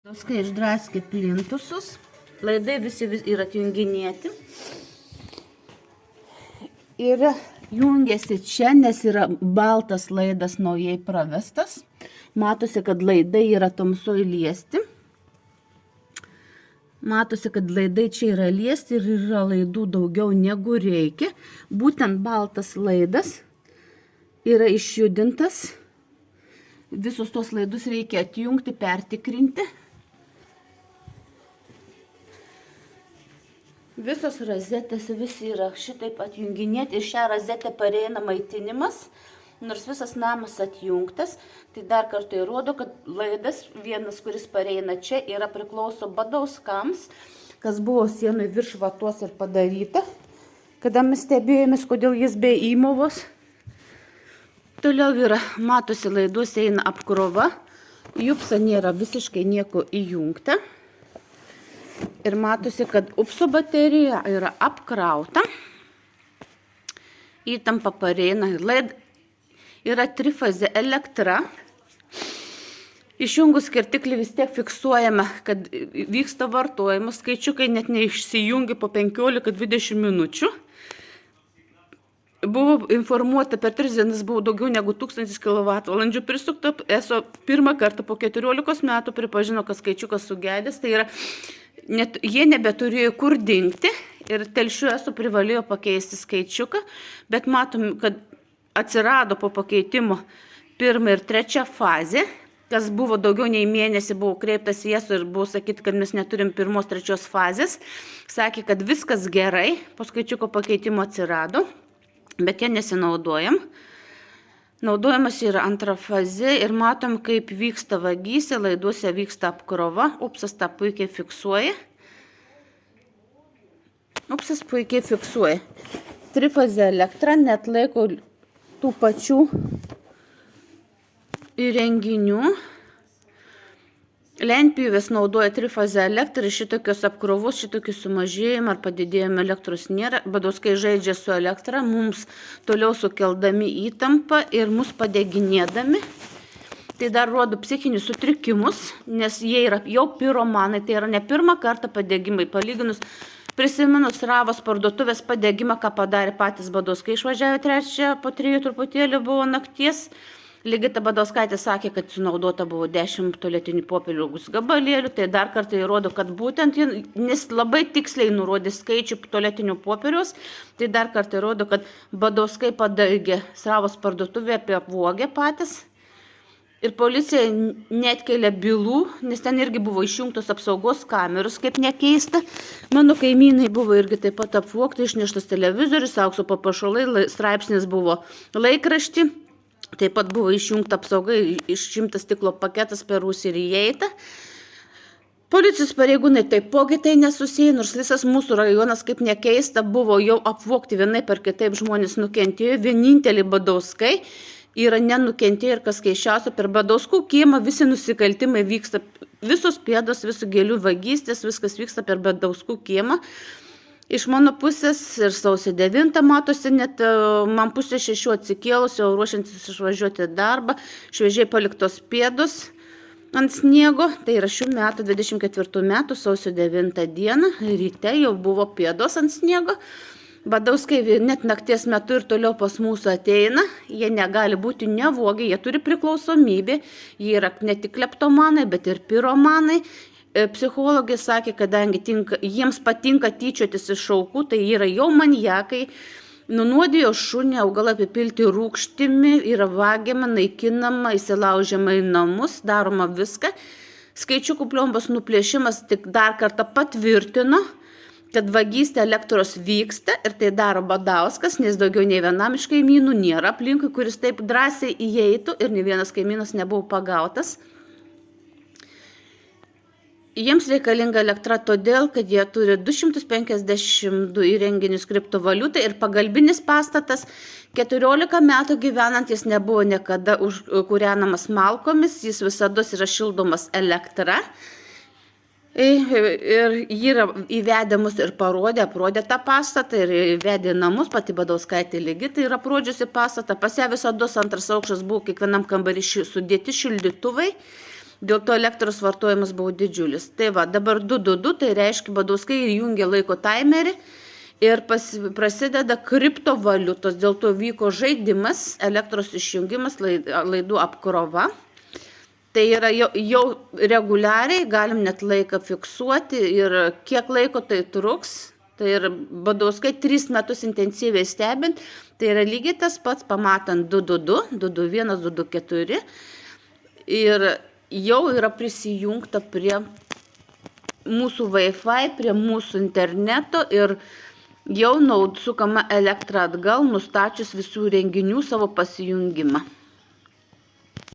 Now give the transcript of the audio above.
Paskui išdraskė plintusus, laidai visi yra atjunginėti. Ir jungiasi čia, nes yra baltas laidas naujai pravestas. Matosi, kad laidai yra tamsoj liesti. Matosi, kad laidai čia yra liesti ir yra laidų daugiau negu reikia. Būtent baltas laidas yra išjudintas. Visus tos laidus reikia atjungti, pertikrinti. Visos rozetės visi yra šitaip atjunginėti ir šią rozetę pareina maitinimas, nors visas namas atjungtas. Tai dar kartą įrodo, kad laidas vienas, kuris pareina čia, yra priklauso Badauskams, kas buvo sienui virš vatos ir padaryta, kada mes stebėjomės, kodėl jis be įmovos. Toliau yra, matosi, laidus eina apkrova, jupsa nėra visiškai nieko įjungta. Ir matosi, kad upso baterija yra apkrauta. Įtampa pareina. Yra trifazė elektra. Išjungus skirtiklį vis tiek fiksuojama, kad vyksta vartojimas. Skaičiukai net neišsijungia po 15-20 minučių. Buvo informuota, per 3 dienas buvo daugiau negu 1000 kWh prisukta. ESO pirmą kartą po 14 metų pripažino, kad skaičiukas sugedęs. Tai yra, jie nebeturėjo kur dingti ir Telšių ESO privalėjo pakeisti skaičiuką, bet matom, kad atsirado po pakeitimo 1 ir 3 fazė, kas buvo daugiau nei mėnesį, buvo kreiptas į ESO ir buvo sakyti, kad mes neturim 1-3 fazės. Sakė, kad viskas gerai, po skaičiuko pakeitimo atsirado, bet jie nesinaudojam. Naudojamas yra antra fazė ir matom, kaip vyksta vagystė, laiduose vyksta apkrova. Upsas tą puikiai fiksuoja. Upsas puikiai fiksuoja. Trifazė elektra net laiko tų pačių įrenginių. Lentpjūvės naudoja trifazę elektrą ir šitokios apkrovos, šitokių sumažėjimų ar padidėjimo elektros nėra. Badauskai žaidžia su elektra, mums toliau sukeldami įtampą ir mus padeginėdami. Tai dar rodo psichinius sutrikimus, nes jie yra jau piromanai, tai yra ne pirmą kartą padegimai. Palyginus, prisiminus Ravos parduotuvės padegimą, ką padarė patys Badauskai, išvažiavę 3 po 3 truputėlį buvo nakties. Ligita Badauskaitė sakė, kad sunaudota buvo 10 tualetinių popierių gabalėlių, tai dar kartą įrodo, kad būtent jis labai tiksliai nurodė skaičių tualetinių popieriaus, tai dar kartą įrodo, kad Badauskai padegė Ravos parduotuvę, apvogė patys. Ir policija neatkelia bylų, nes ten irgi buvo išjungtos apsaugos kameros, kaip nekeista. Mano kaimynai buvo irgi taip pat apvogti, išneštas televizorius, aukso papuošalai, straipsnis buvo laikrašty. Taip pat buvo išjungta apsauga, išimtas stiklo paketas per rūsį ir įeita. Policijos pareigūnai taipogi tai nesusiję, nors visas mūsų rajonas, kaip nekeista, buvo jau apvogti vienai per kitaip, žmonės nukentėjo. Vieninteliai Badauskai yra nenukentėję ir kas keiščiausia, per Badauskų kiemą visi nusikaltimai vyksta, visos pėdos, visų gėlių vagystės, viskas vyksta per Badauskų kiemą. Iš mano pusės ir sausio 9 matosi, net man pusė 6 atsikėlus, jau ruošiantis išvažiuoti darbą, šviežiai paliktos pėdos ant sniego. Tai yra šių metų, 24 metų, sausio 9 dieną, ryte jau buvo pėdos ant sniego. Badauskai net nakties metu ir toliau pas mūsų ateina, jie negali būti nevogę, jie turi priklausomybę, jie yra ne tik kleptomanai, bet ir piromanai. Psichologai sakė, kadangi jiems patinka tyčiotis iš aukų, tai yra jau maniakai, nunuodijo šunį, augalą apipilti rūgštimi, yra vagiama, naikinama, įsilaužiama į namus, daroma viską. Skaičiukų pliombos nuplėšimas tik dar kartą patvirtino, kad vagystė elektros vyksta ir tai daro Badauskas, nes daugiau nei vienam iš kaimynų nėra aplinkui, kuris taip drąsiai įeitų ir ne vienas kaimynas nebuvo pagautas. Jiems reikalinga elektra todėl, kad jie turi 252 įrenginius kriptovaliutai ir pagalbinis pastatas 14 metų gyvenant jis nebuvo niekada kūrenamas malkomis, jis visada yra šildomas elektra. Ir jį yra įvedę mus ir aprodė tą pastatą ir įvedė namus, pati Badauskaitė lygi, tai yra aprodžiusi pastatą. Pas ją visados antras aukštas buvo kiekvienam kambarį sudėti šildytuvai. Dėl to elektros vartojimas buvo didžiulis. Tai va, dabar 222, tai reiškia, Badauskai įjungia laiko timerį ir prasideda kriptovaliutos. Dėl to vyko žaidimas, elektros išjungimas, laidų apkrova. Tai yra jau reguliariai, galim net laiką fiksuoti ir kiek laiko tai truks. Tai ir Badauskai 3 metus intensyviai stebint, tai yra lygiai tas pats pamatant 222, 221, 224 ir jau yra prisijungta prie mūsų Wi-Fi, prie mūsų interneto ir jau sukama elektra atgal, nustačius visų renginių savo pasijungimą.